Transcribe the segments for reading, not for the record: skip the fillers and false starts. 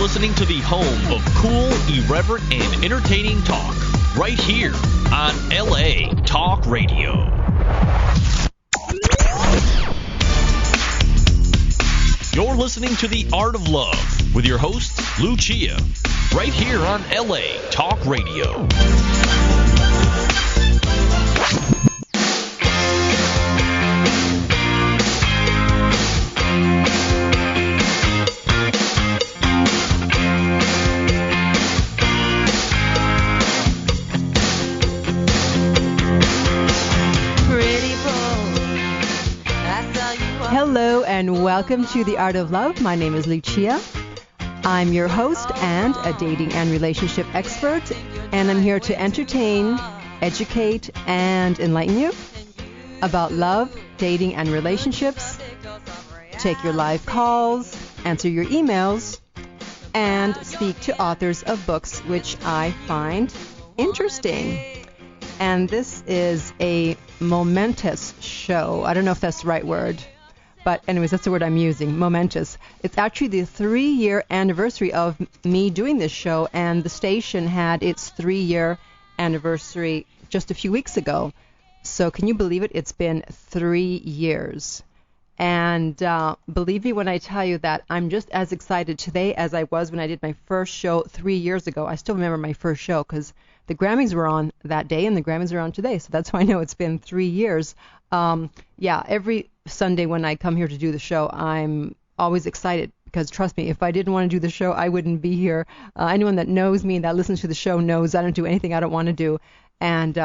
listening to the home of cool, irreverent, and entertaining talk, right here on LA Talk Radio. You're listening to The Art of Love with your host, Lucia, right here on LA Talk Radio. Hello and welcome to The Art of Love. My name is Lucia. I'm your host and a dating and relationship expert, and I'm here to entertain, educate, and enlighten you about love, dating, and relationships, take your live calls, answer your emails, and speak to authors of books which I find interesting. And this is a momentous show. I don't know if that's the right word. But anyways, that's the word I'm using, momentous. It's actually the 3-year anniversary of me doing this show, and the station had its 3-year anniversary just a few weeks ago. So can you believe it? It's been 3 years. And believe me when I tell you that I'm just as excited today as I was when I did my first show 3 years ago. I still remember my first show because the Grammys were on that day and the Grammys are on today. So that's why I know it's been 3 years. Every Sunday when I come here to do the show, I'm always excited because, trust me, if I didn't want to do the show, I wouldn't be here. Anyone that knows me and that listens to the show knows I don't do anything I don't want to do. And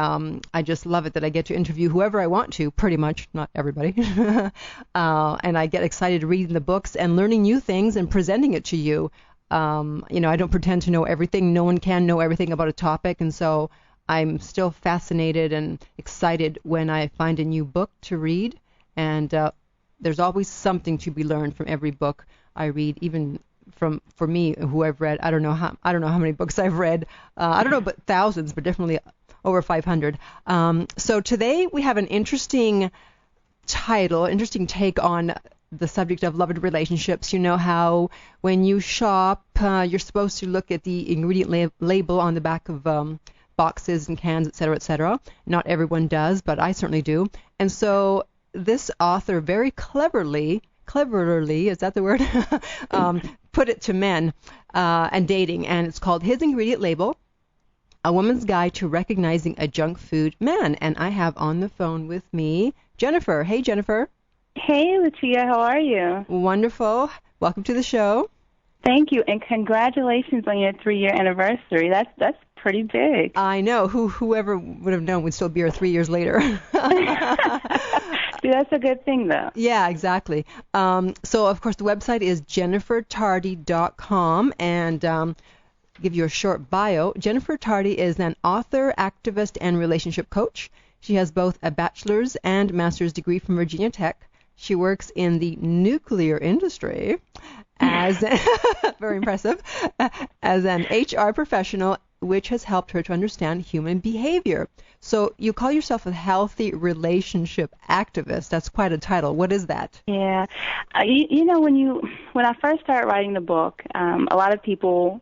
I just love it that I get to interview whoever I want to, pretty much, not everybody. And I get excited reading the books and learning new things and presenting it to you. I don't pretend to know everything. No one can know everything about a topic. And so I'm still fascinated and excited when I find a new book to read. And there's always something to be learned from every book I read, even for me, who I've read. I don't know how many books I've read. I don't know, but thousands, but definitely over 500. So today we have an interesting title, interesting take on the subject of love and relationships. You know how when you shop, you're supposed to look at the ingredient label on the back of boxes and cans, etc., etc. Not everyone does, but I certainly do. And so this author very cleverly, is that the word? Put it to men and dating, and it's called His Ingredient Label, A Woman's Guide to Recognizing a Junk Food Man. And I have on the phone with me Jennifer. Hey, Jennifer. Hey, Lucia. How are you? Wonderful. Welcome to the show. Thank you, and congratulations on your 3-year anniversary. That's pretty big. I know. Whoever would have known we'd still be here 3 years later. See, that's a good thing, though. Yeah, exactly. So, of course, the website is jennifertardy.com, and give you a short bio. Jennifer Tardy is an author, activist, and relationship coach. She has both a bachelor's and master's degree from Virginia Tech. She works in the nuclear industry as very impressive, as an HR professional, which has helped her to understand human behavior. So you call yourself a healthy relationship activist. That's quite a title. What is that? Yeah. When I first started writing the book, a lot of people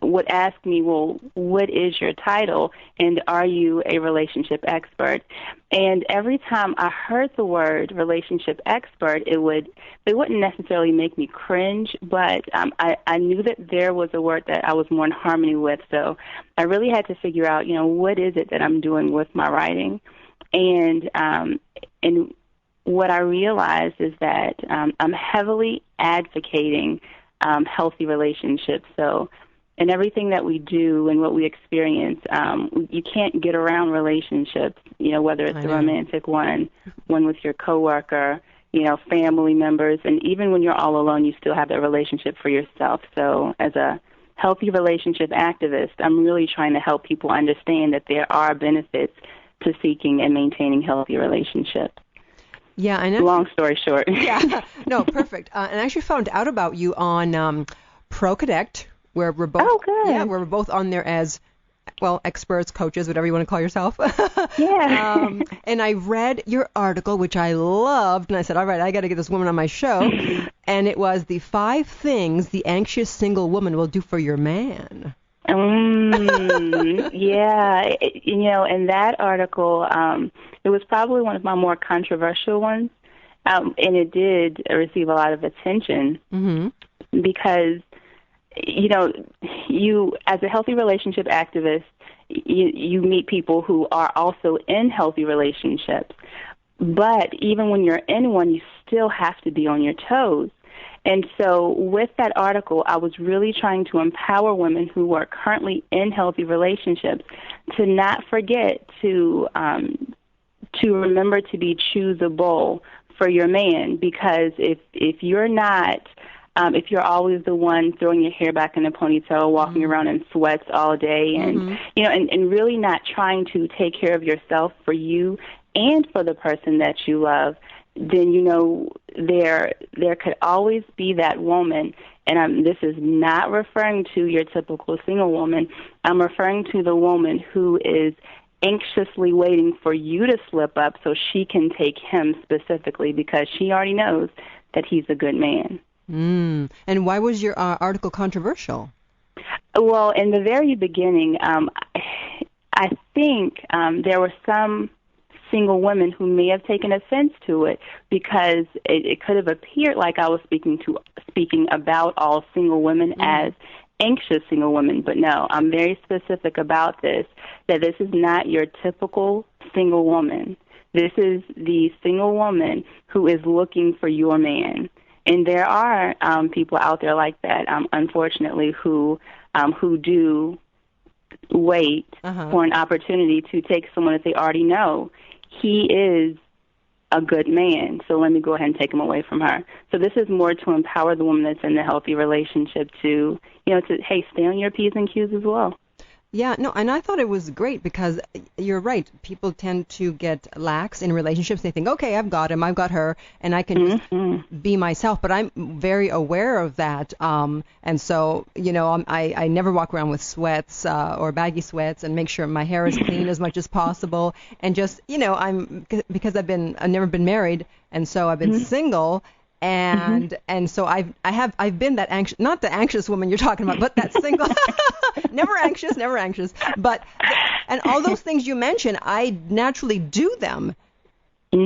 would ask me, well, what is your title, and are you a relationship expert? And every time I heard the word relationship expert, it wouldn't necessarily make me cringe, but I knew that there was a word that I was more in harmony with. So I really had to figure out, what is it that I'm doing with my writing? And what I realized is that I'm heavily advocating healthy relationships. So in everything that we do and what we experience, you can't get around relationships, whether it's a romantic one with your coworker, family members, and even when you're all alone, you still have that relationship for yourself. So as a healthy relationship activist, I'm really trying to help people understand that there are benefits to seeking and maintaining healthy relationships. Yeah, I know. Long story short. Yeah, no, perfect. And I actually found out about you on ProConnect, where we're both. Oh, good. Yeah, where we're both on there as experts, coaches, whatever you want to call yourself. Yeah. And I read your article, which I loved, and I said, all right, I got to get this woman on my show. And it was the 5 things the anxious single woman will do for your man. Yeah. In that article, it was probably one of my more controversial ones, and it did receive a lot of attention because, you as a healthy relationship activist, you meet people who are also in healthy relationships. But even when you're in one, you still have to be on your toes. And so with that article, I was really trying to empower women who are currently in healthy relationships to not forget to remember to be choosable for your man, because if you're not, if you're always the one throwing your hair back in a ponytail, walking around in sweats all day, and and really not trying to take care of yourself for you and for the person that you love, then there could always be that woman. And this is not referring to your typical single woman. I'm referring to the woman who is anxiously waiting for you to slip up so she can take him specifically, because she already knows that he's a good man. And why was your article controversial? Well, in the very beginning, I think there were some single women who may have taken offense to it, because it could have appeared like I was speaking about all single women as anxious single women. But no, I'm very specific about this, that this is not your typical single woman. This is the single woman who is looking for your man. And there are people out there like that, unfortunately, who do wait for an opportunity to take someone that they already know. He is a good man, so let me go ahead and take him away from her. So this is more to empower the woman that's in the healthy relationship to stay on your P's and Q's as well. Yeah, no, and I thought it was great, because you're right. People tend to get lax in relationships. They think, okay, I've got him, I've got her, and I can just be myself. But I'm very aware of that. And so, I never walk around with sweats or baggy sweats, and make sure my hair is clean as much as possible. And just, because I've never been married, and so I've been single. And so I've been that anxious, not the anxious woman you're talking about, but that single, never anxious, but, and all those things you mentioned, I naturally do them. But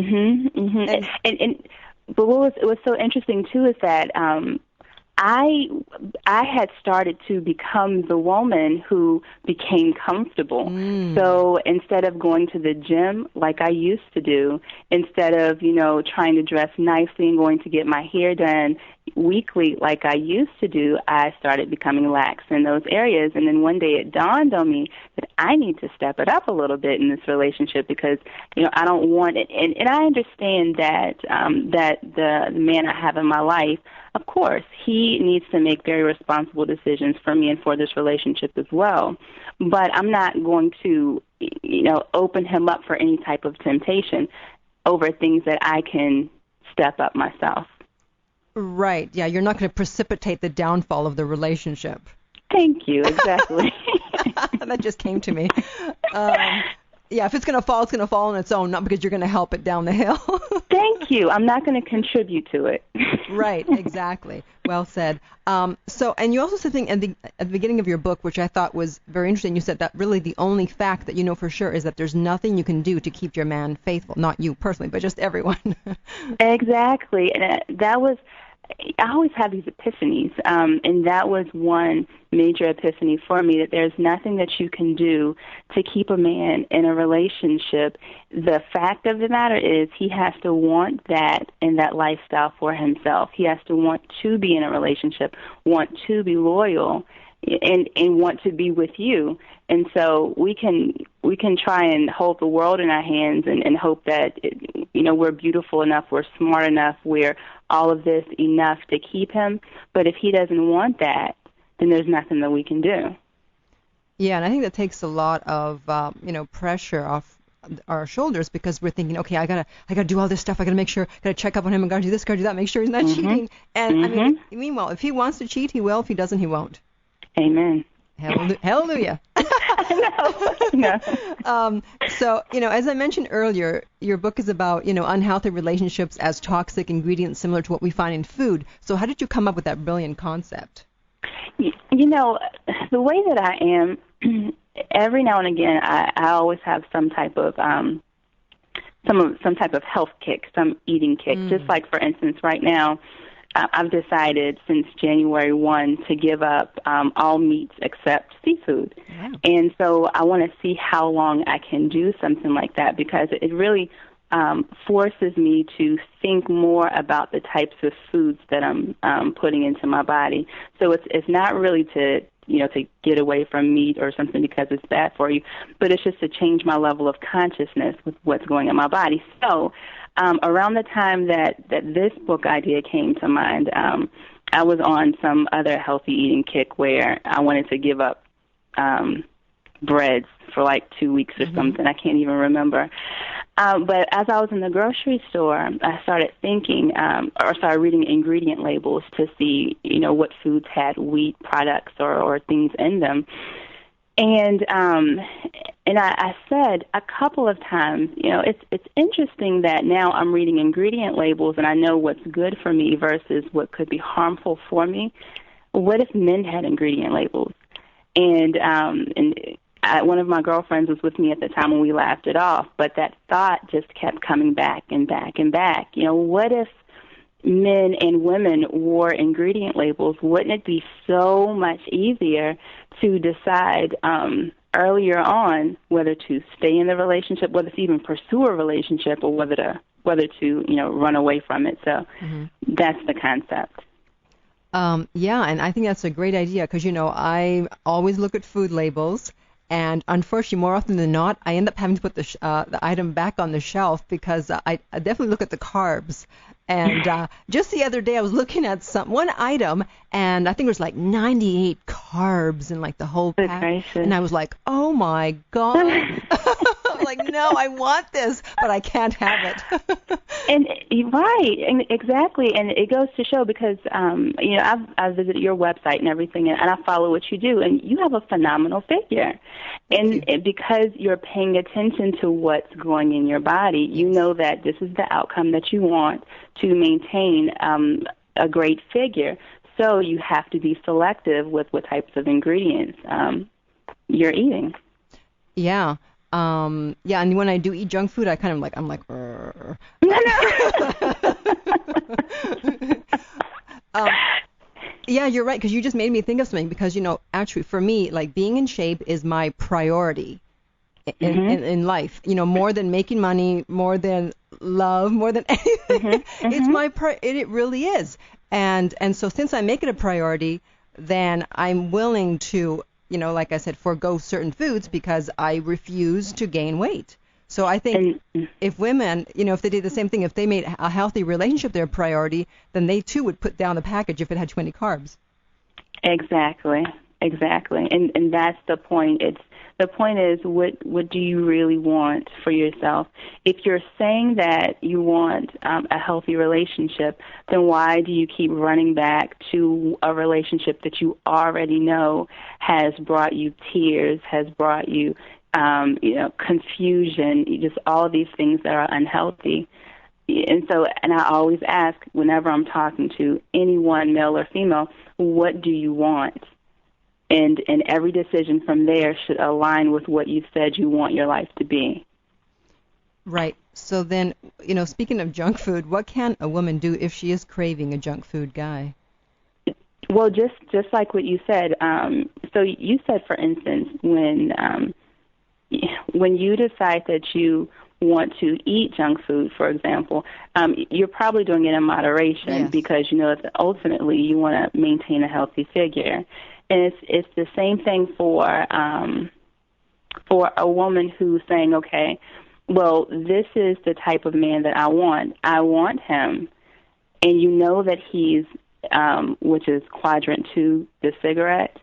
what was so interesting too is that I had started to become the woman who became comfortable. So instead of going to the gym like I used to do, instead of, trying to dress nicely and going to get my hair done weekly like I used to do, I started becoming lax in those areas. And then one day it dawned on me that I need to step it up a little bit in this relationship, because, I don't want it. And I understand that that the man I have in my life, of course, he needs to make very responsible decisions for me and for this relationship as well. But I'm not going to, open him up for any type of temptation over things that I can step up myself. Right. Yeah, you're not going to precipitate the downfall of the relationship. Thank you. Exactly. That just came to me. Yeah, if it's going to fall, it's going to fall on its own, not because you're going to help it down the hill. Thank you. I'm not going to contribute to it. Right, exactly. Well said. So, and you also said something at the beginning of your book, which I thought was very interesting. You said that really the only fact that you know for sure is that there's nothing you can do to keep your man faithful. Not you personally, but just everyone. Exactly. And that was, I always have these epiphanies, and that was one major epiphany for me, that there's nothing that you can do to keep a man in a relationship. The fact of the matter is he has to want that and that lifestyle for himself. He has to want to be in a relationship, want to be loyal, and want to be with you. And so we can try and hold the world in our hands and hope that we're beautiful enough, we're smart enough, we're all of this enough to keep him. But if he doesn't want that, then there's nothing that we can do. Yeah, and I think that takes a lot of pressure off our shoulders, because we're thinking, okay, I gotta do all this stuff. I gotta make sure, gotta check up on him, and gotta do this, gotta do that, make sure he's not cheating. And I mean, meanwhile, if he wants to cheat, he will. If he doesn't, he won't. Amen. Hallelujah. No. So, as I mentioned earlier, your book is about, unhealthy relationships as toxic ingredients similar to what we find in food. So how did you come up with that brilliant concept? The way that I am, every now and again, I always have some type of some type of health kick, some eating kick. Just like, for instance, right now, I've decided since January 1 to give up all meats except seafood. Wow. And so I want to see how long I can do something like that, because it really forces me to think more about the types of foods that I'm putting into my body. So it's not really to get away from meat or something because it's bad for you, but it's just to change my level of consciousness with what's going in my body. So around the time that this book idea came to mind, I was on some other healthy eating kick where I wanted to give up breads for like 2 weeks or something. I can't even remember. But as I was in the grocery store, I started thinking, or started reading ingredient labels to see, what foods had wheat products or things in them. And I said a couple of times, it's interesting that now I'm reading ingredient labels and I know what's good for me versus what could be harmful for me. What if men had ingredient labels? And one of my girlfriends was with me at the time when we laughed it off, but that thought just kept coming back and back and back. What if men and women wore ingredient labels? Wouldn't it be so much easier to decide earlier on whether to stay in the relationship, whether to even pursue a relationship, or whether to run away from it? So that's the concept. Yeah, and I think that's a great idea because, I always look at food labels. And unfortunately, more often than not, I end up having to put the item back on the shelf because I definitely look at the carbs. And just the other day, I was looking at one item, and I think it was like 98 carbs in like the whole pack. And I was like, oh my God. I'm like, no, I want this, but I can't have it. And exactly. And it goes to show because, I've visited your website and everything, and I follow what you do, and you have a phenomenal figure. And because you're paying attention to what's going in your body, you know that this is the outcome that you want to maintain a great figure. So you have to be selective with what types of ingredients you're eating. Yeah. And when I do eat junk food, I'm like, yeah, you're right, because you just made me think of something, because, actually, for me, like, being in shape is my priority in life, more than making money, more than love, more than anything. It's it really is. And so since I make it a priority, then I'm willing to, like I said, forego certain foods because I refuse to gain weight. So I think if women, if they did the same thing, if they made a healthy relationship their priority, then they too would put down the package if it had too many carbs. Exactly. And that's the point. The point is, what do you really want for yourself? If you're saying that you want a healthy relationship, then why do you keep running back to a relationship that you already know has brought you tears, has brought you confusion, just all of these things that are unhealthy? And I always ask whenever I'm talking to anyone, male or female, what do you want? And every decision from there should align with what you said you want your life to be. Right. So then, speaking of junk food, what can a woman do if she is craving a junk food guy? Well, just like what you said. So you said, for instance, when you decide that you want to eat junk food, for example, you're probably doing it in moderation because you know that ultimately you want to maintain a healthy figure. And it's the same thing for a woman who's saying, okay, well, this is the type of man that I want. I want him, and you know that he's, which is quadrant 2, the cigarette,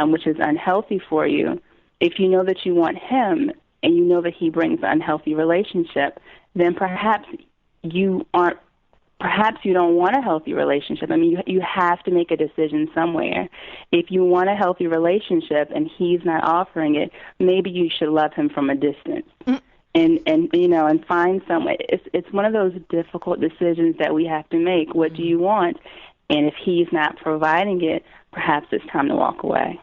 which is unhealthy for you. If you know that you want him, and you know that he brings an unhealthy relationship, then perhaps you aren't perhaps you don't want a healthy relationship. I mean, you have to make a decision somewhere. If you want a healthy relationship and he's not offering it, maybe you should love him from a distance. And find some way. It's one of those difficult decisions that we have to make. What do you want? And if he's not providing it, perhaps it's time to walk away.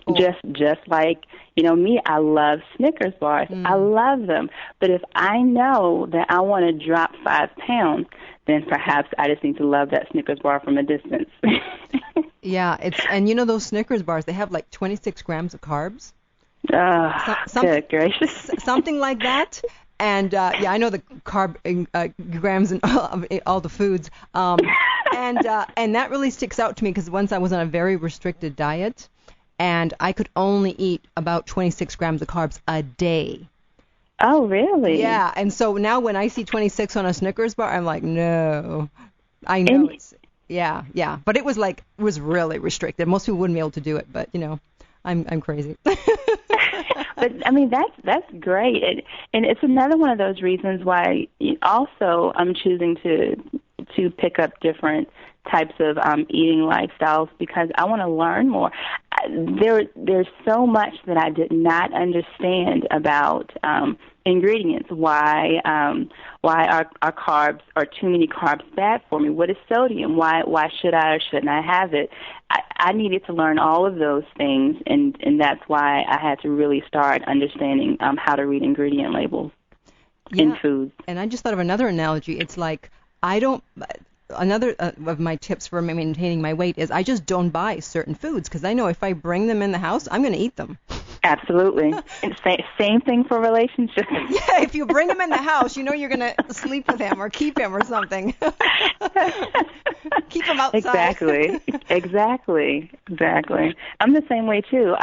Oh. Just like, me, I love Snickers bars. I love them. But if I know that I want to drop 5 pounds, then perhaps I just need to love that Snickers bar from a distance. Yeah, and those Snickers bars, they have like 26 grams of carbs. Good gracious. Something like that. And I know the carb grams in all the foods. And that really sticks out to me because once I was on a very restricted diet, and I could only eat about 26 grams of carbs a day. Oh, really? Yeah, and so now when I see 26 on a Snickers bar, I'm like, no. I know but it was really restricted. Most people wouldn't be able to do it, but I'm crazy. But I mean that's great, and it's another one of those reasons why also I'm choosing to pick up different types of eating lifestyles because I want to learn more. There's so much that I did not understand about ingredients. Why are carbs or too many carbs bad for me? What is sodium? Why should I or shouldn't I have it? I needed to learn all of those things, and that's why I had to really start understanding how to read ingredient labels in foods. And I just thought of another analogy. It's like another of my tips for maintaining my weight is I just don't buy certain foods because I know if I bring them in the house, I'm going to eat them. Absolutely. And same thing for relationships. Yeah, if you bring him in the house, you're going to sleep with him or keep him or something. Keep him outside. Exactly. I'm the same way too.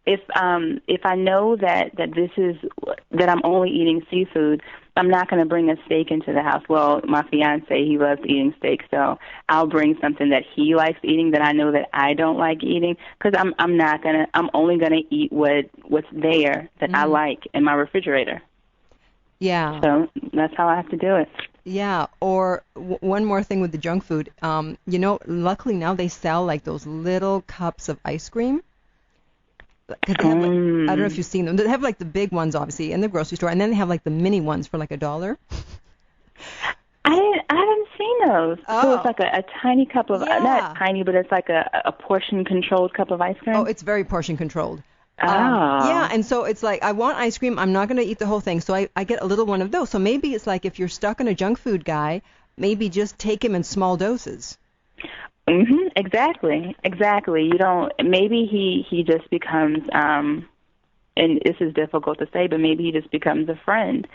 If I know that I'm only eating seafood, I'm not going to bring a steak into the house. Well, my fiance, he loves eating steak, so I'll bring something that he likes eating that I know that I don't like eating because I'm only going to eat what's there that I like in my refrigerator. Yeah. So that's how I have to do it. Yeah, or one more thing with the junk food. Luckily now they sell like those little cups of ice cream. Because they have, I don't know if you've seen them. They have like the big ones, obviously, in the grocery store, and then they have like the mini ones for like $1. I haven't seen those. Oh. So it's like a tiny cup of, not tiny, but it's like a portion-controlled cup of ice cream? Oh, it's very portion-controlled. Oh. Yeah, and so it's like I want ice cream. I'm not going to eat the whole thing, so I get a little one of those. So maybe it's like if you're stuck on a junk food guy, maybe just take him in small doses. Mm-hmm. Exactly. You don't. Maybe he just becomes, and this is difficult to say, but maybe he just becomes a friend.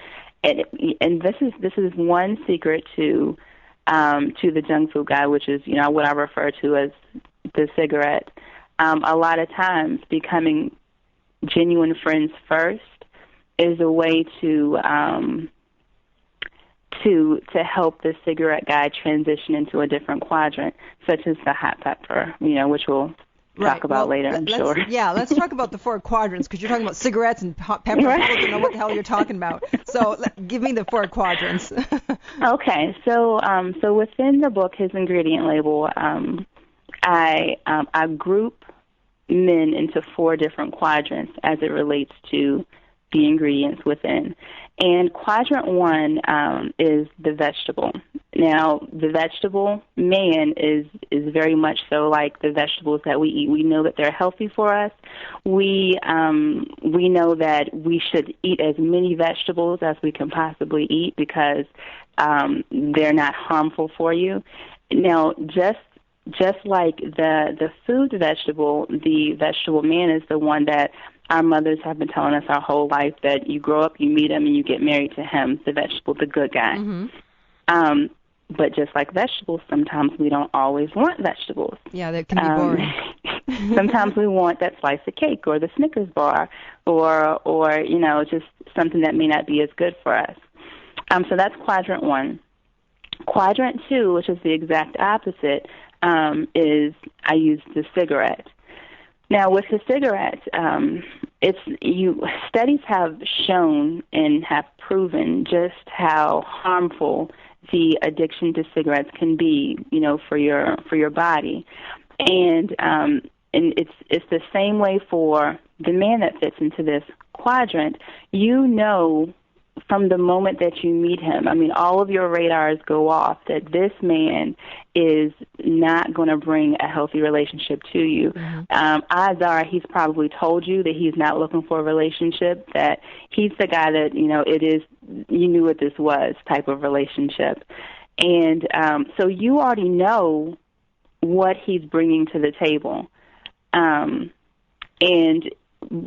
And this is one secret to the junk food guy, which is what I refer to as the cigarette. A lot of times, becoming genuine friends first is a way to help the cigarette guy transition into a different quadrant, such as the hot pepper, which we'll talk about later, I'm sure. Yeah, let's talk about the 4 quadrants, because you're talking about cigarettes and hot pepper. Right. People don't know what the hell you're talking about. So give me the 4 quadrants. Okay, so within the book, his ingredient label, I group men into 4 different quadrants as it relates to the ingredients within. And quadrant 1 is the vegetable. Now, the vegetable man is very much so like the vegetables that we eat. We know that they're healthy for us. We know that we should eat as many vegetables as we can possibly eat because they're not harmful for you. Now, just like the food vegetable, the vegetable man is the one that our mothers have been telling us our whole life, that you grow up, you meet him, and you get married to him, the vegetable, the good guy. Mm-hmm. But just like vegetables, sometimes we don't always want vegetables. Yeah, that can be boring. Sometimes we want that slice of cake or the Snickers bar or just something that may not be as good for us. So that's quadrant 1. Quadrant 2, which is the exact opposite, is I use the cigarette. Now, with the cigarette, studies have shown and have proven just how harmful the addiction to cigarettes can be, for your body. And it's the same way for the man that fits into this quadrant. From the moment that you meet him, all of your radars go off that this man is not going to bring a healthy relationship to you. Mm-hmm. Odds are he's probably told you that he's not looking for a relationship, that he's the guy that, it is, you knew what this was type of relationship. And so you already know what he's bringing to the table.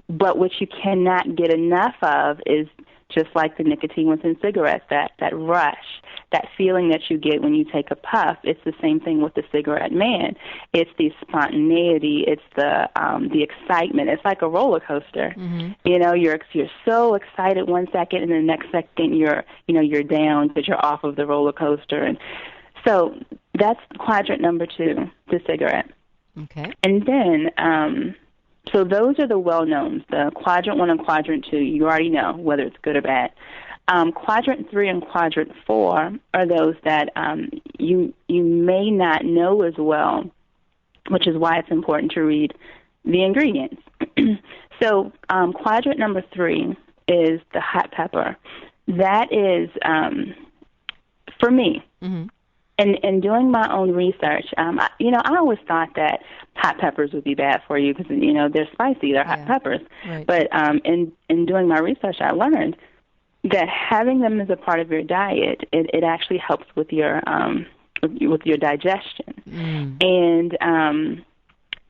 But what you cannot get enough of is just like the nicotine within cigarettes, that rush, that feeling that you get when you take a puff. It's the same thing with the cigarette man. It's the spontaneity. It's the excitement. It's like a roller coaster. Mm-hmm. You're so excited one second, and the next second you're down because you're off of the roller coaster. And so that's quadrant number 2, the cigarette. Okay. And then, so those are the well-knowns. The quadrant 1 and quadrant 2, you already know whether it's good or bad. Quadrant 3 and quadrant 4 are those that you may not know as well, which is why it's important to read the ingredients. So quadrant number 3 is the hot pepper. That is, for me, mm-hmm. In doing my own research, I always thought that hot peppers would be bad for you because, they're spicy, they're hot peppers. Right. But in doing my research, I learned that having them as a part of your diet, it actually helps with your digestion. Mm.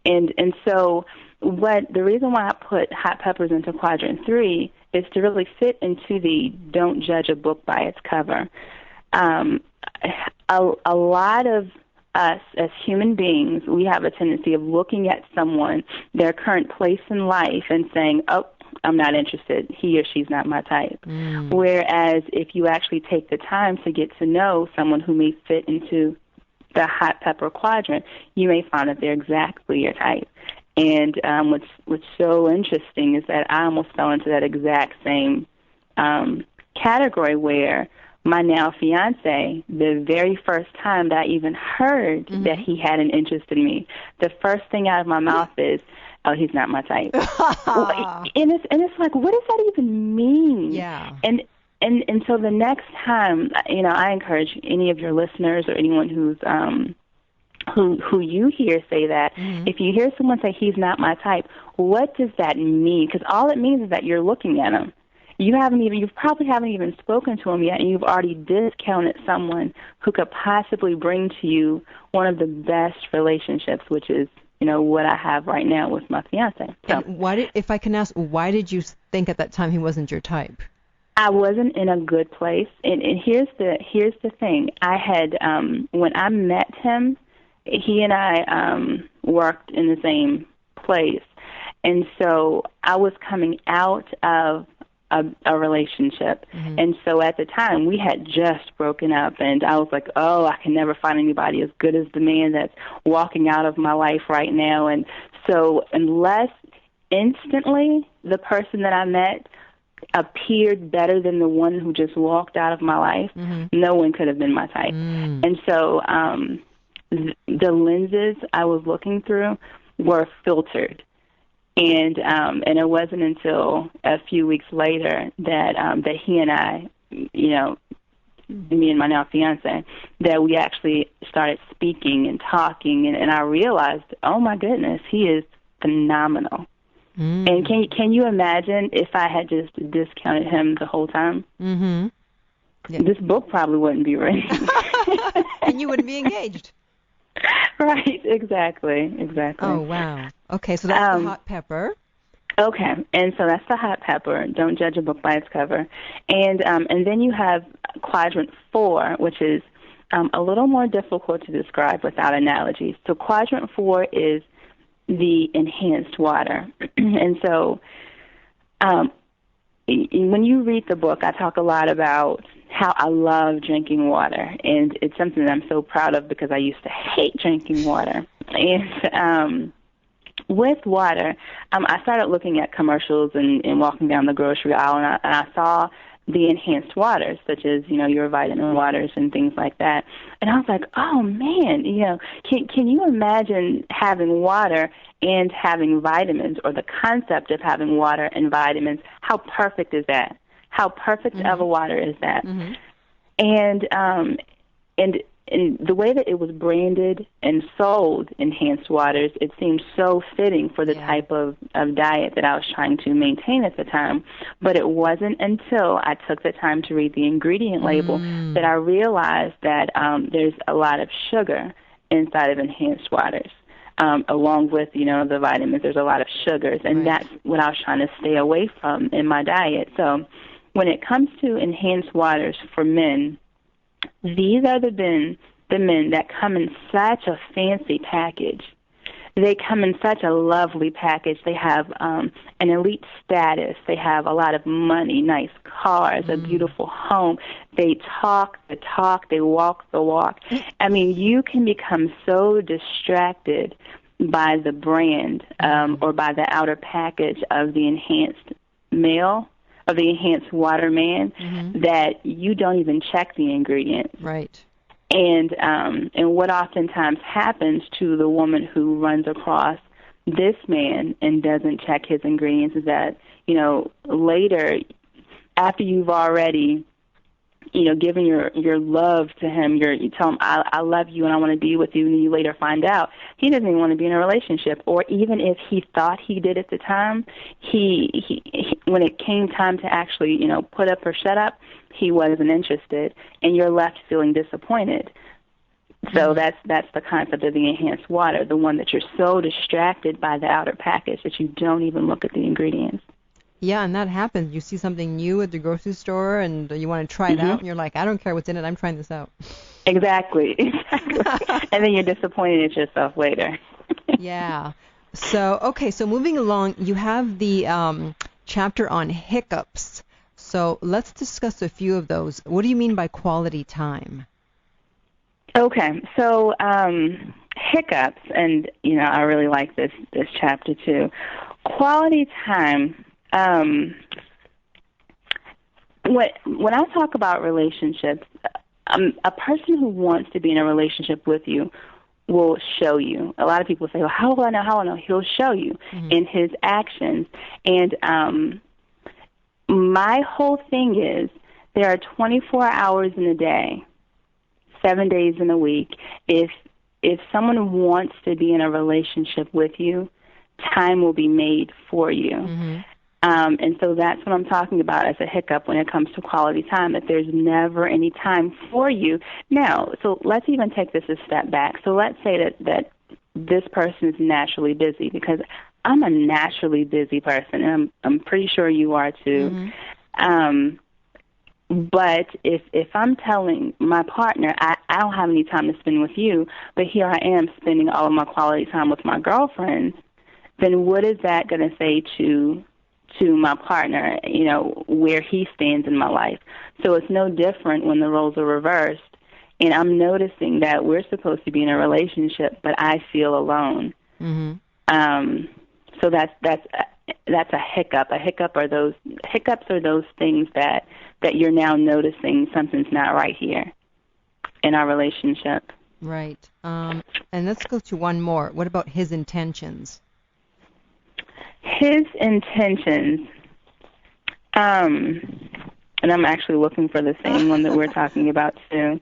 And so the reason why I put hot peppers into quadrant 3 is to really fit into the don't judge a book by its cover. A lot of us as human beings, we have a tendency of looking at someone, their current place in life, and saying, oh, I'm not interested. He or she's not my type. Mm. Whereas if you actually take the time to get to know someone who may fit into the hot pepper quadrant, you may find that they're exactly your type. And what's so interesting is that I almost fell into that exact same category where my now fiance, the very first time that I even heard mm-hmm. that he had an interest in me, the first thing out of my mouth is, oh, he's not my type. and it's like, what does that even mean? Yeah. And so the next time, I encourage any of your listeners or anyone who's who you hear say that, mm-hmm. if you hear someone say he's not my type, what does that mean? Because all it means is that you're looking at him. You probably haven't even spoken to him yet, and you've already discounted someone who could possibly bring to you one of the best relationships, which is, what I have right now with my fiance. So, and if I can ask, why did you think at that time he wasn't your type? I wasn't in a good place, and here's the thing. I had when I met him, he and I worked in the same place, and so I was coming out of a relationship. Mm-hmm. And so at the time, we had just broken up, and I was like, oh, I can never find anybody as good as the man that's walking out of my life right now. And so unless instantly the person that I met appeared better than the one who just walked out of my life, mm-hmm. no one could have been my type. Mm. And so the lenses I was looking through were filtered. And it wasn't until a few weeks later that he and I, me and my now fiance, that we actually started speaking and talking, and I realized, oh my goodness, he is phenomenal. Mm. And can you imagine if I had just discounted him the whole time? Mm-hmm. Yeah. This book probably wouldn't be written. And you wouldn't be engaged. Right, exactly. Oh, wow. Okay, so that's the hot pepper. Okay, and so that's the hot pepper. Don't judge a book by its cover. And then you have quadrant 4, which is a little more difficult to describe without analogies. So quadrant 4 is the enhanced water. And so when you read the book, I talk a lot about how I love drinking water, and it's something that I'm so proud of because I used to hate drinking water. And with water, I started looking at commercials and walking down the grocery aisle, and I saw the enhanced waters, such as, your vitamin waters and things like that. And I was like, oh, man, can you imagine having water and having vitamins, or the concept of having water and vitamins? How perfect is that? How perfect of a water is that? And the way that it was branded and sold, enhanced waters, it seemed so fitting for the type of diet that I was trying to maintain at the time. But it wasn't until I took the time to read the ingredient label that I realized that there's a lot of sugar inside of enhanced waters. Along with, the vitamins, there's a lot of sugars, and that's what I was trying to stay away from in my diet. So when it comes to enhanced waters for men, these are the men that come in such a fancy package. They come in such a lovely package. They have an elite status. They have a lot of money, nice cars, a beautiful home. They talk the talk. They walk the walk. I mean, you can become so distracted by the brand or by the outer package of the enhanced male, of the enhanced water man, that you don't even check the ingredients. Right. And what oftentimes happens to the woman who runs across this man and doesn't check his ingredients is that, later, after you've already, given your love to him, you tell him, I love you and I want to be with you, and you later find out he doesn't even want to be in a relationship. Or even if he thought he did at the time, he when it came time to actually, put up or shut up, he wasn't interested, and you're left feeling disappointed. So that's the concept of the enhanced water, the one that you're so distracted by the outer package that you don't even look at the ingredients. Yeah, and that happens. You see something new at the grocery store, and you want to try it out, and you're like, I don't care what's in it, I'm trying this out. Exactly. And then you're disappointed at yourself later. Yeah. So moving along, you have the chapter on hiccups. So let's discuss a few of those. What do you mean by quality time? Okay, so hiccups, and I really like this chapter too. Quality time. When I talk about relationships, a person who wants to be in a relationship with you will show you. A lot of people say, well, how will I know? How will I know? He'll show you in his actions. And my whole thing is there are 24 hours in a day, 7 days in a week. If someone wants to be in a relationship with you, time will be made for you. And so that's what I'm talking about as a hiccup when it comes to quality time, that there's never any time for you. Now, so let's even take this a step back. So let's say that this person is naturally busy, because I'm a naturally busy person, and I'm pretty sure you are too. But if I'm telling my partner, I don't have any time to spend with you, but here I am spending all of my quality time with my girlfriends, then what is that going to say to my partner, where he stands in my life? So it's no different when the roles are reversed, and I'm noticing that we're supposed to be in a relationship, but I feel alone. So that's a hiccup. A hiccup are those things that you're now noticing something's not right here in our relationship. Right. And let's go to one more. What about his intentions? His intentions, and I'm actually looking for the same one that we're talking about too.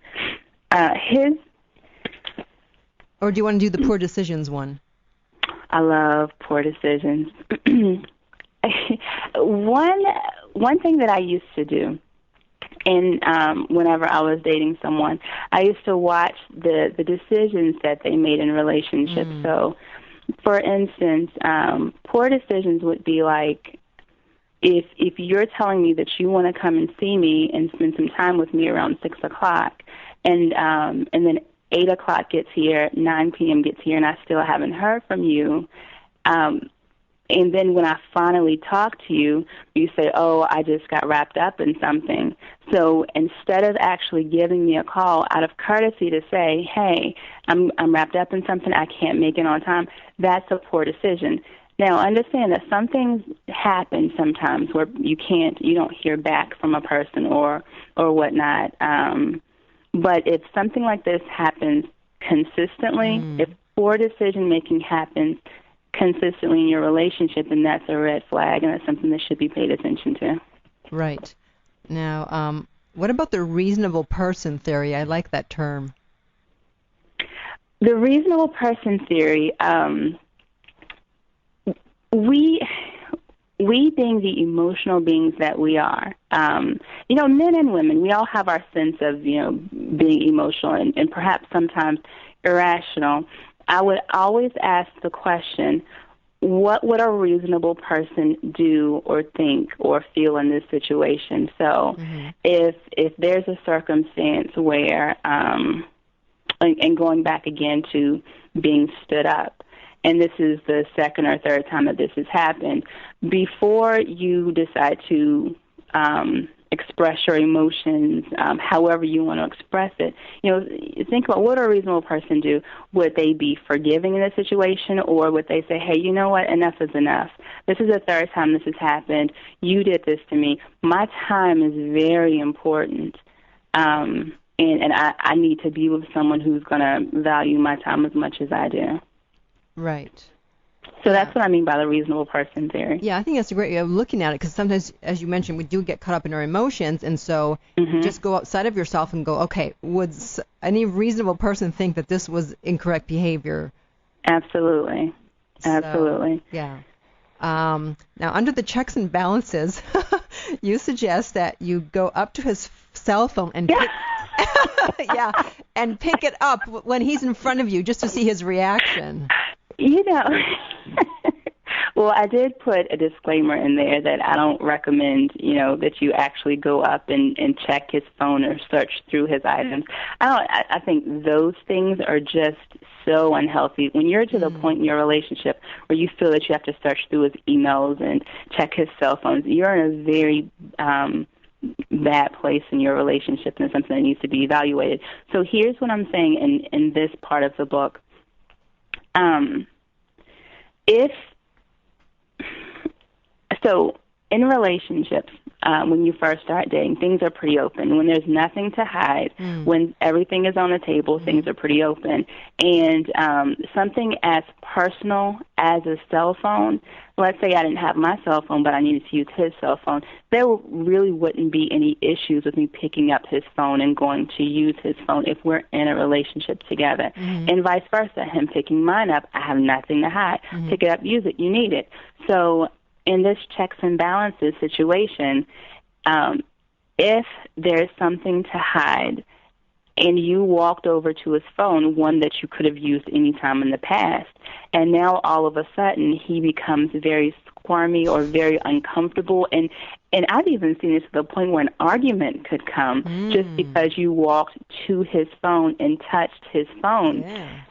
Or do you want to do the poor decisions one? I love poor decisions. One thing that I used to do, and whenever I was dating someone, I used to watch the decisions that they made in relationships. So, for instance, poor decisions would be like, if you're telling me that you want to come and see me and spend some time with me around 6 o'clock, and then 8 o'clock gets here, 9 p.m. gets here, and I still haven't heard from you, and And then when I finally talk to you, you say, oh, I just got wrapped up in something. So instead of actually giving me a call out of courtesy to say, hey, I'm wrapped up in something, I can't make it on time, that's a poor decision. Now, understand that some things happen sometimes where you don't hear back from a person or whatnot. But if something like this happens consistently, if poor decision-making happens consistently in your relationship, then that's a red flag, and that's something that should be paid attention to. Right. Now, what about the reasonable person theory? I like that term. The reasonable person theory, we being the emotional beings that we are, men and women, we all have our sense of, being emotional and perhaps sometimes irrational. I would always ask the question, what would a reasonable person do or think or feel in this situation? So if there's a circumstance where, and going back again to being stood up, and this is the second or third time that this has happened, before you decide to express your emotions however you want to express it, think about what would a reasonable person do. Would they be forgiving in this situation, or would they say, hey, you know what, enough is enough. This is the third time this has happened. You did this to me. My time is very important, and I need to be with someone who's going to value my time as much as I do. Right. So that's what I mean by the reasonable person theory. Yeah, I think that's a great way of looking at it, because sometimes, as you mentioned, we do get caught up in our emotions, and so just go outside of yourself and go, okay, would any reasonable person think that this was incorrect behavior? Absolutely. Absolutely. So, yeah. Now, under the checks and balances, you suggest that you go up to his cell phone and and pick it up when he's in front of you just to see his reaction. Well, I did put a disclaimer in there that I don't recommend, that you actually go up and check his phone or search through his items. I think those things are just so unhealthy. When you're to the point in your relationship where you feel that you have to search through his emails and check his cell phones, you're in a very bad place in your relationship, and it's something that needs to be evaluated. So here's what I'm saying in this part of the book. So in relationships, when you first start dating, things are pretty open. When there's nothing to hide, when everything is on the table, things are pretty open. And something as personal as a cell phone, let's say I didn't have my cell phone, but I needed to use his cell phone, there really wouldn't be any issues with me picking up his phone and going to use his phone if we're in a relationship together. And vice versa, him picking mine up, I have nothing to hide. Pick it up, use it, you need it. So in this checks and balances situation, if there's something to hide and you walked over to his phone, one that you could have used any time in the past, and now all of a sudden he becomes very squirmy or very uncomfortable, and I've even seen this to the point where an argument could come just because you walked to his phone and touched his phone. Yeah.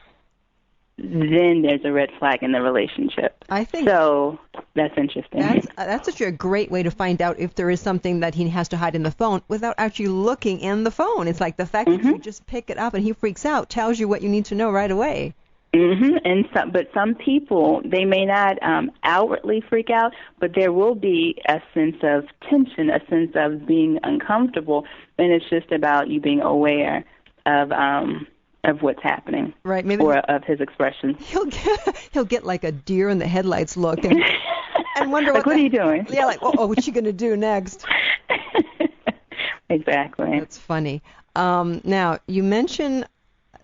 Then there's a red flag in the relationship. I think so. That's interesting. That's such a great way to find out if there is something that he has to hide in the phone without actually looking in the phone. It's like the fact that you just pick it up and he freaks out tells you what you need to know right away. And some people, they may not outwardly freak out, but there will be a sense of tension, a sense of being uncomfortable, and it's just about you being aware of what's happening, right? Maybe or of his expressions. He'll get like a deer in the headlights look and wonder like, what are you doing? Yeah, like, what's she gonna do next? Exactly. That's funny. Now you mentioned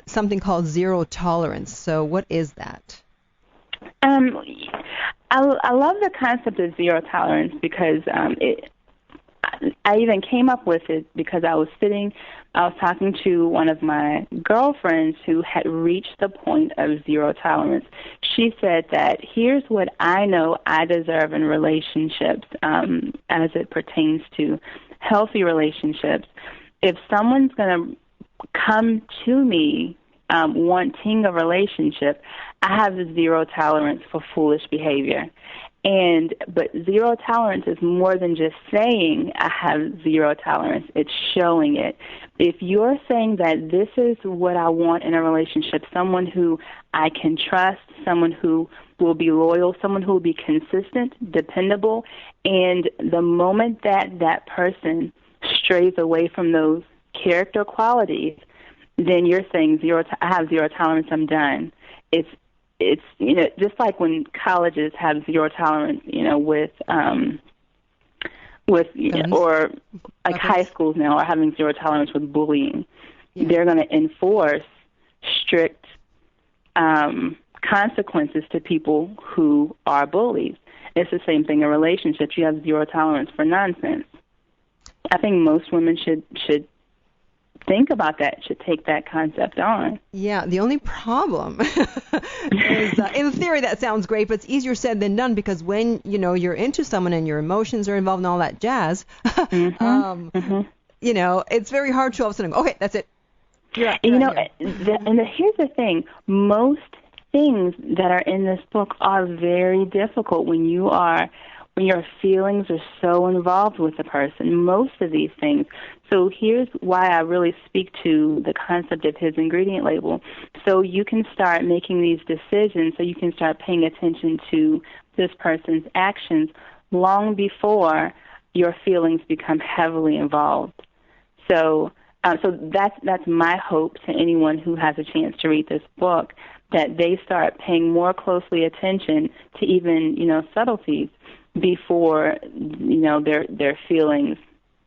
something called zero tolerance. So what is that? I love the concept of zero tolerance because I even came up with it because I was talking to one of my girlfriends who had reached the point of zero tolerance. She said that here's what I know I deserve in relationships as it pertains to healthy relationships. If someone's going to come to me wanting a relationship, I have zero tolerance for foolish behavior. But zero tolerance is more than just saying I have zero tolerance. It's showing it. If you're saying that this is what I want in a relationship, someone who I can trust, someone who will be loyal, someone who will be consistent, dependable, and the moment that that person strays away from those character qualities, then you're saying I have zero tolerance, I'm done. It's just like when colleges have zero tolerance, with or like high schools now are having zero tolerance with bullying. Yeah. They're going to enforce strict consequences to people who are bullies. It's the same thing in relationships. You have zero tolerance for nonsense. I think most women should think about that, should take that concept on. Yeah, the only problem is, in theory, that sounds great, but it's easier said than done, because when, you're into someone and your emotions are involved and all that jazz, it's very hard to all of a sudden go, okay, that's it. Here's the thing. Most things that are in this book are very difficult when your feelings are so involved with the person, most of these things. So here's why I really speak to the concept of his ingredient label. So you can start making these decisions, so you can start paying attention to this person's actions long before your feelings become heavily involved. So that's my hope to anyone who has a chance to read this book, that they start paying more closely attention to even, subtleties before, their feelings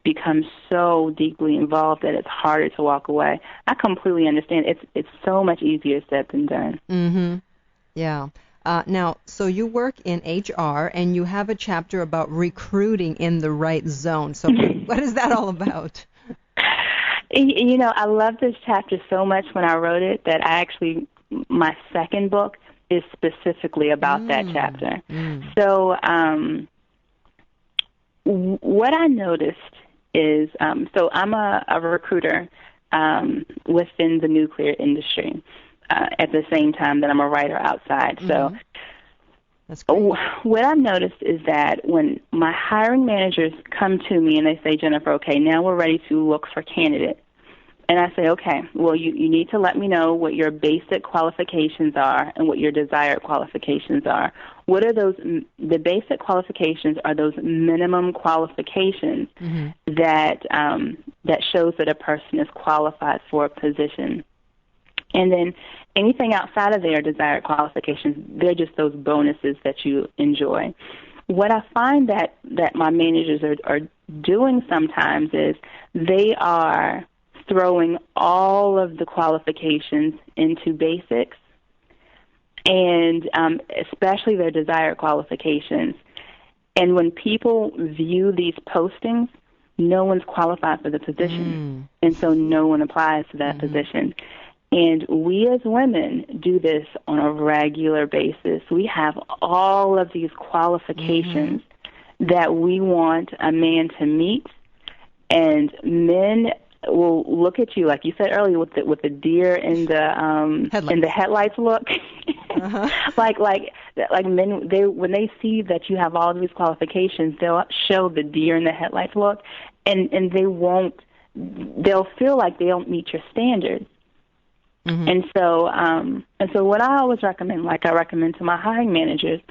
become so deeply involved that it's harder to walk away. I completely understand. It's so much easier said than done. Mm-hmm. Yeah. Now, so you work in HR, and you have a chapter about recruiting in the right zone. So what is that all about? I love this chapter so much when I wrote it that my second book is specifically about that chapter. So what I noticed is, so I'm a recruiter within the nuclear industry at the same time that I'm a writer outside. So that's great. What I've noticed is that when my hiring managers come to me and they say, Jennifer, okay, now we're ready to look for candidates. And I say, okay, well, you need to let me know what your basic qualifications are and what your desired qualifications are. What are those? The basic qualifications are those minimum qualifications that shows that a person is qualified for a position. And then anything outside of their desired qualifications, they're just those bonuses that you enjoy. What I find that my managers are doing sometimes is they are throwing all of the qualifications into basics, and especially their desired qualifications. And when people view these postings, no one's qualified for the position, and so no one applies to that position. And we as women do this on a regular basis. We have all of these qualifications that we want a man to meet, and men will look at you, like you said earlier, with the deer in the headlights look. like men, when they see that you have all these qualifications, they'll show the deer in the headlights look, and they'll feel like they don't meet your standards. And so what I always recommend, like I recommend to my hiring managers,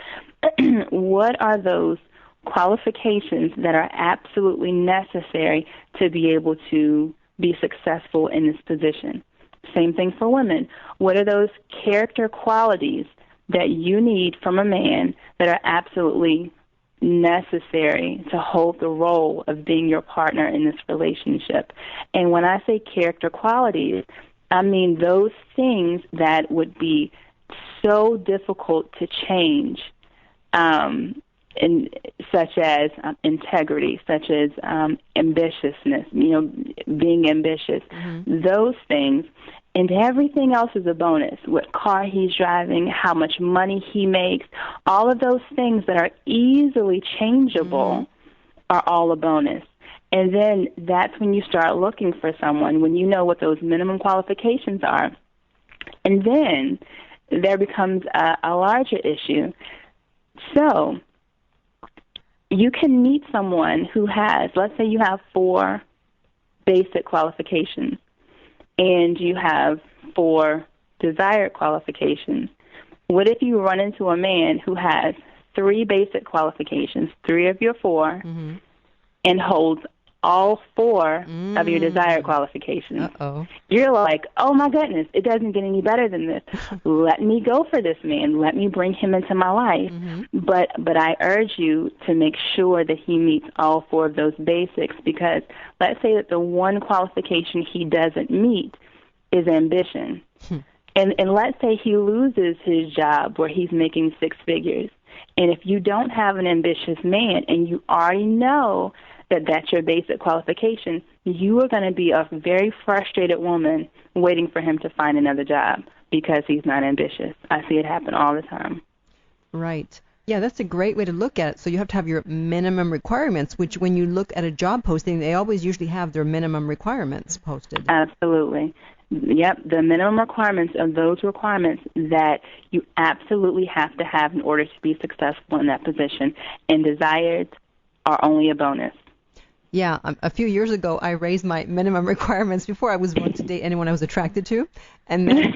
what are those qualifications that are absolutely necessary to be able to be successful in this position? Same thing for women. What are those character qualities that you need from a man that are absolutely necessary to hold the role of being your partner in this relationship? And when I say character qualities, I mean those things that would be so difficult to change, such as integrity, such as ambitiousness, being ambitious, those things. And everything else is a bonus. What car he's driving, how much money he makes, all of those things that are easily changeable are all a bonus. And then that's when you start looking for someone, when you know what those minimum qualifications are. And then there becomes a larger issue. So you can meet someone who has, let's say you have 4 basic qualifications and you have 4 desired qualifications. What if you run into a man who has 3 basic qualifications, 3 of your 4, and holds all 4 of your desired qualifications? Uh-oh. You're like, oh my goodness, it doesn't get any better than this. Let me go for this man. Let me bring him into my life. But I urge you to make sure that he meets all 4 of those basics, because let's say that the one qualification he doesn't meet is ambition. And let's say he loses his job where he's making 6 figures. And if you don't have an ambitious man and you already know that that's your basic qualification, you are going to be a very frustrated woman waiting for him to find another job because he's not ambitious. I see it happen all the time. Right. Yeah, that's a great way to look at it. So you have to have your minimum requirements, which when you look at a job posting, they always usually have their minimum requirements posted. Absolutely. Yep, the minimum requirements are those requirements that you absolutely have to have in order to be successful in that position, and desired are only a bonus. Yeah, a few years ago, I raised my minimum requirements before I was willing to date anyone I was attracted to, and then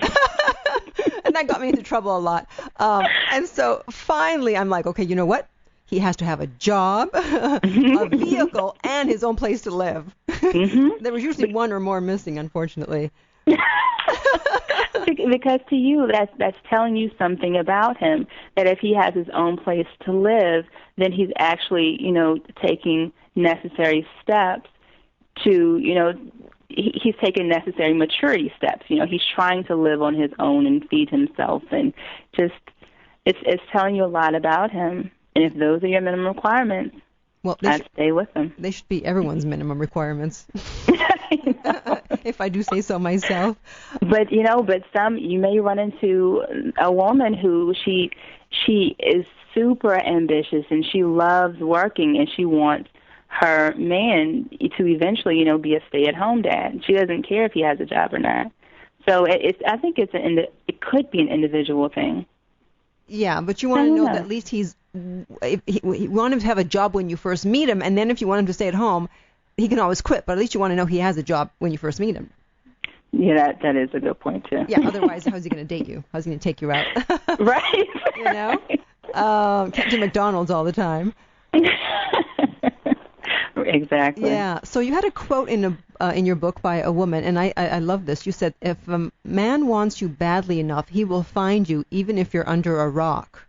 and that got me into trouble a lot. And so finally, I'm like, okay, you know what? He has to have a job, a vehicle, and his own place to live. There was usually one or more missing, unfortunately. Because to you, that's telling you something about him, that if he has his own place to live, then he's actually, taking necessary steps to, he's taking necessary maturity steps. He's trying to live on his own and feed himself, and just it's telling you a lot about him. And if those are your minimum requirements, well, I'd stay with them. They should be everyone's minimum requirements. If I do say so myself. But you may run into a woman who she is super ambitious and she loves working and she wants her man to eventually, be a stay-at-home dad. She doesn't care if he has a job or not. So I think it could be an individual thing. Yeah, but you want to know that at least you want him to have a job when you first meet him, and then if you want him to stay at home, he can always quit. But at least you want to know he has a job when you first meet him. Yeah, that is a good point too. Yeah, otherwise, how's he going to date you? How's he going to take you out? Right. Can't do McDonald's all the time. Exactly. Yeah. So you had a quote in your book by a woman, and I love this. You said, if a man wants you badly enough, he will find you even if you're under a rock.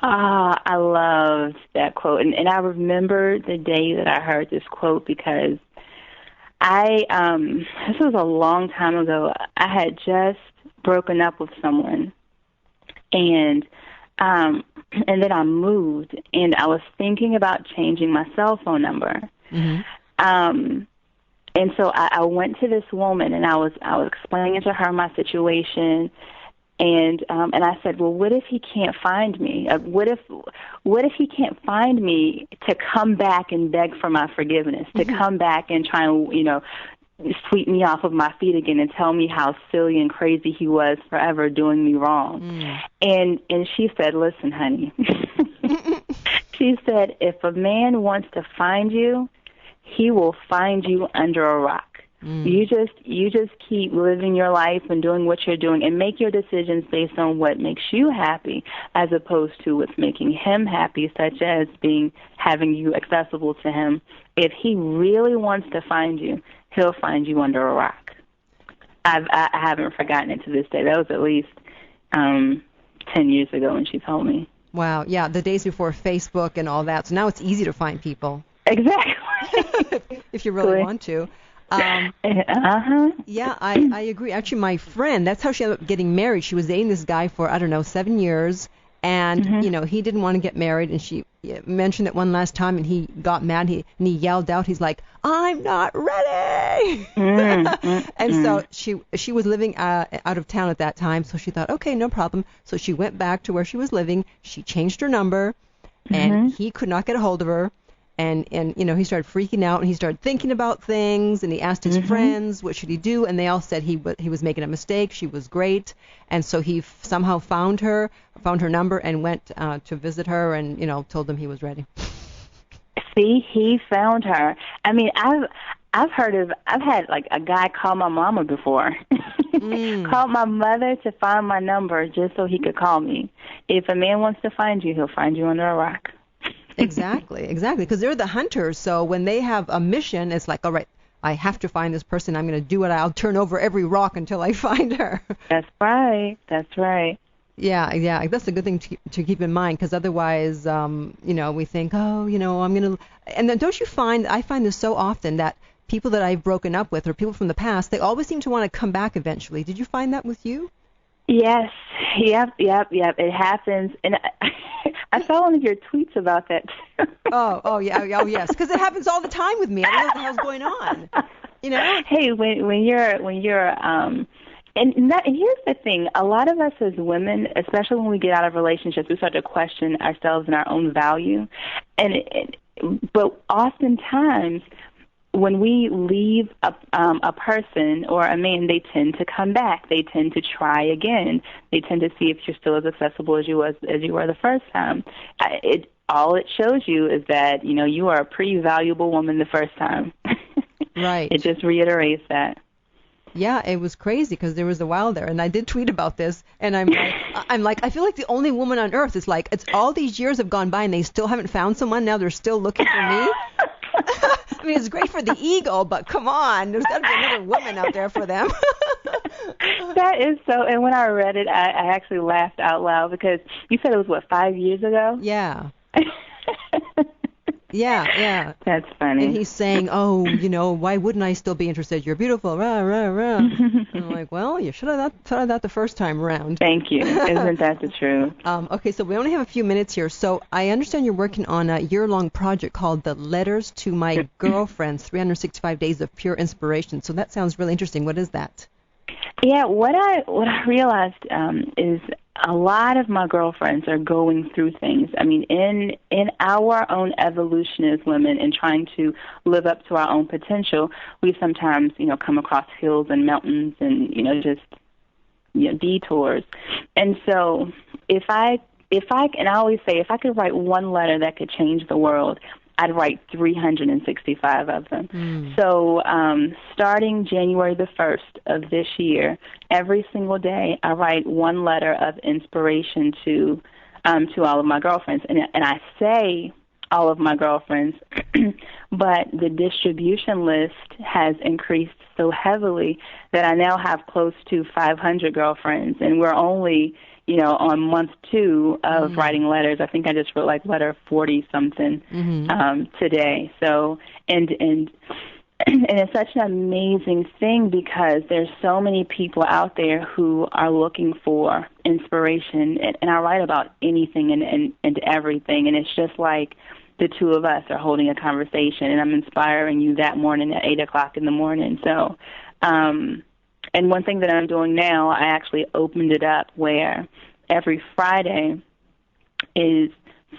I loved that quote. And I remember the day that I heard this quote because this was a long time ago. I had just broken up with someone, and then I moved, and I was thinking about changing my cell phone number. And so I went to this woman, and I was explaining to her my situation, and I said, well, what if he can't find me? What if he can't find me to come back and beg for my forgiveness, to come back and try and sweep me off of my feet again and tell me how silly and crazy he was forever doing me wrong? And she said, listen, honey, she said, if a man wants to find you, he will find you under a rock. You just keep living your life and doing what you're doing and make your decisions based on what makes you happy as opposed to what's making him happy, such as having you accessible to him. If he really wants to find you, he'll find you under a rock. I haven't forgotten it to this day. That was at least 10 years ago when she told me. Wow. Yeah, the days before Facebook and all that. So now it's easy to find people. Exactly. If you really want to. Yeah, I agree. Actually, my friend, that's how she ended up getting married. She was dating this guy for, 7 years, and, he didn't want to get married, and she mentioned it one last time, and he got mad, and he yelled out, he's like, I'm not ready! And so she was living out of town at that time, so she thought, okay, no problem. So she went back to where she was living, she changed her number, and he could not get a hold of her. And he started freaking out, and he started thinking about things, and he asked his friends, what should he do? And they all said he was making a mistake. She was great. And so he somehow found her number, and went to visit her, and, told them he was ready. See, he found her. I mean, I've had like a guy call my mama before. Called my mother to find my number just so he could call me. If a man wants to find you, he'll find you under a rock. Exactly, because they're the hunters. So when they have a mission, it's like, all right, I have to find this person. I'm going to do it. I'll turn over every rock until I find her. That's right. Yeah, that's a good thing to keep in mind, because otherwise, we think, I'm going to... And then don't you find, I find this so often, that people that I've broken up with or people from the past, they always seem to want to come back eventually. Did you find that with you? Yes. Yep. It happens. And I saw one of your tweets about that. Yes. Because it happens all the time with me. I don't know what the hell's going on. Hey, when you're and here's the thing. A lot of us as women, especially when we get out of relationships, we start to question ourselves and our own value. But oftentimes, when we leave a person or a man, they tend to come back. They tend to try again. They tend to see if you're still as accessible as you were the first time. All it shows you is that you are a pretty valuable woman the first time. Right. It just reiterates that. Yeah, it was crazy because there was a while there, and I did tweet about this, and I'm like, I feel like the only woman on earth is like, it's all these years have gone by and they still haven't found someone. Now they're still looking for me. I mean, it's great for the ego, but come on, there's got to be another woman out there for them. That is so. And when I read it, I actually laughed out loud because you said it was 5 years ago? Yeah. Yeah. That's funny. And he's saying, why wouldn't I still be interested? You're beautiful, rah, rah, rah. And I'm like, well, you should have thought of that the first time around. Thank you. Isn't that the truth? Okay, so we only have a few minutes here. So I understand you're working on a year-long project called The Letters to My Girlfriends, 365 Days of Pure Inspiration. So that sounds really interesting. What is that? Yeah, what I realized is a lot of my girlfriends are going through things. I mean, in our own evolution as women and trying to live up to our own potential, we sometimes, come across hills and mountains and, detours. And so and I always say, if I could write one letter that could change the world, I'd write 365 of them. So starting January the 1st of this year, every single day I write one letter of inspiration to all of my girlfriends. And I say all of my girlfriends, but the distribution list has increased so heavily that I now have close to 500 girlfriends, and we're only on month 2 of writing letters. I think I just wrote like letter 40-something today. So, and it's such an amazing thing because there's so many people out there who are looking for inspiration, and I write about anything and everything, and it's just like the two of us are holding a conversation, and I'm inspiring you that morning at 8 o'clock in the morning. So, and one thing that I'm doing now, I actually opened it up where every Friday is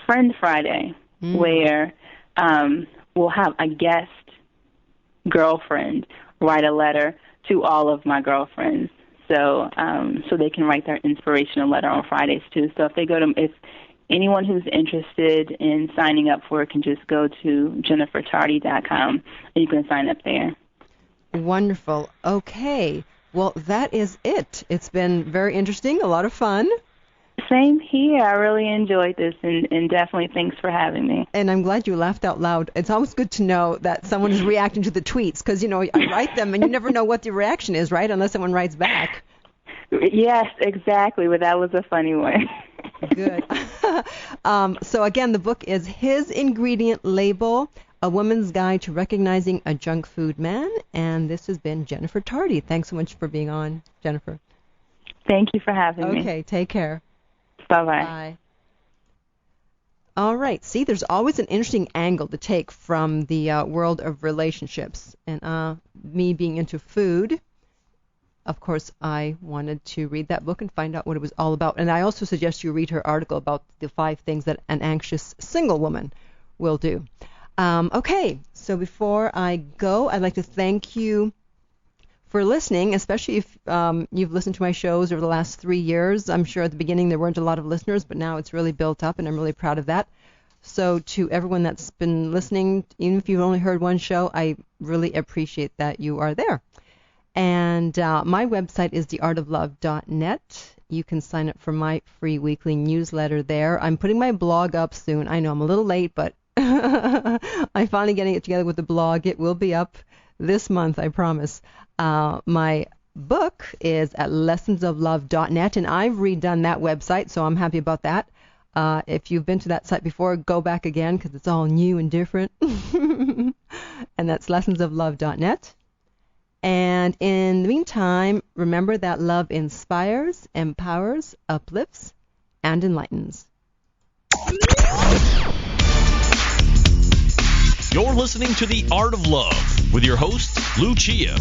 Friend Friday, where we'll have a guest girlfriend write a letter to all of my girlfriends. So so they can write their inspirational letter on Fridays too. So if anyone who's interested in signing up for it can just go to jennifertardy.com and you can sign up there. Wonderful. Okay. Well, that is it. It's been very interesting, a lot of fun. Same here. I really enjoyed this, and definitely thanks for having me. And I'm glad you laughed out loud. It's always good to know that someone is reacting to the tweets because, I write them, and you never know what the reaction is, right, unless someone writes back. Yes, exactly, but that was a funny one. Good. So, again, the book is His Ingredient Label, A Woman's Guide to Recognizing a Junk Food Man, and this has been Jennifer Tardy. Thanks so much for being on, Jennifer. Thank you for having me. Okay, take care. Bye-bye. Bye. All right. See, there's always an interesting angle to take from the world of relationships. And me being into food, of course, I wanted to read that book and find out what it was all about. And I also suggest you read her article about the 5 things that an anxious single woman will do. Okay. So before I go, I'd like to thank you for listening, especially if you've listened to my shows over the last 3 years. I'm sure at the beginning there weren't a lot of listeners, but now it's really built up, and I'm really proud of that. So to everyone that's been listening, even if you've only heard one show, I really appreciate that you are there. And my website is theartoflove.net. You can sign up for my free weekly newsletter there. I'm putting my blog up soon. I know I'm a little late, but I'm finally getting it together with the blog. It will be up this month, I promise. My book is at lessonsoflove.net, and I've redone that website, so I'm happy about that. If you've been to that site before, go back again because it's all new and different. And that's lessonsoflove.net. And in the meantime, remember that love inspires, empowers, uplifts, and enlightens. You're listening to The Art of Love with your host, Lucia,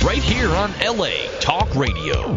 right here on LA Talk Radio.